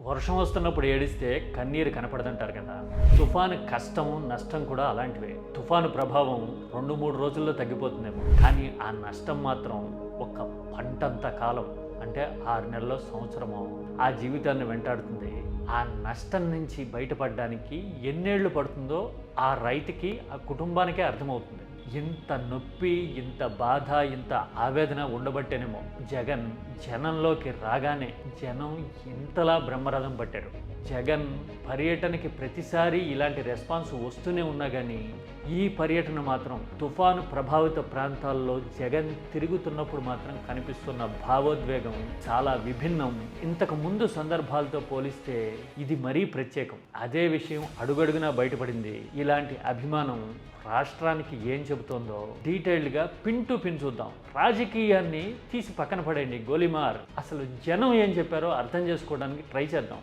వర్షం వస్తున్నప్పుడు ఏడిస్తే కన్నీరు కనపడదంటారు కదా. తుఫాను కష్టం నష్టం కూడా అలాంటివే. తుఫాను ప్రభావం 2-3 రోజుల్లో తగ్గిపోతుందేమో, కానీ ఆ నష్టం మాత్రం ఒక పంటంత కాలం, అంటే 6 నెలల్లో సంవత్సరమో ఆ జీవితాన్ని వెంటాడుతుంది. ఆ నష్టం నుంచి బయటపడడానికి ఎన్నేళ్లు పడుతుందో ఆ రైతుకి, ఆ కుటుంబానికే అర్థమవుతుంది. ఇంత నొప్పి, ఇంత బాధ, ఇంత ఆవేదన ఉండబట్టేనేమో జగన్ జనంలోకి రాగానే జనం ఇంతలా బ్రహ్మరథం పట్టారు. జగన్ పర్యటనకి ప్రతిసారి ఇలాంటి రెస్పాన్స్ వస్తూనే ఉన్నా కానీ ఈ పర్యటన మాత్రం తుఫాను ప్రభావిత ప్రాంతాల్లో జగన్ తిరుగుతున్నప్పుడు మాత్రం కనిపిస్తున్న భావోద్వేగం చాలా విభిన్నం. ఇంతకు ముందు సందర్భాలతో పోలిస్తే ఇది మరీ ప్రత్యేకం. అదే విషయం అడుగడుగునా బయటపడింది. ఇలాంటి అభిమానం రాష్ట్రానికి ఏం చెబుతోందో డీటెయిల్డ్గా పిన్ టు పిన్ చూద్దాం. రాజకీయాన్ని తీసి పక్కన పడేయండి, గోలిమార్. అసలు జనం ఏం చెప్పారో అర్థం చేసుకోవడానికి ట్రై చేద్దాం.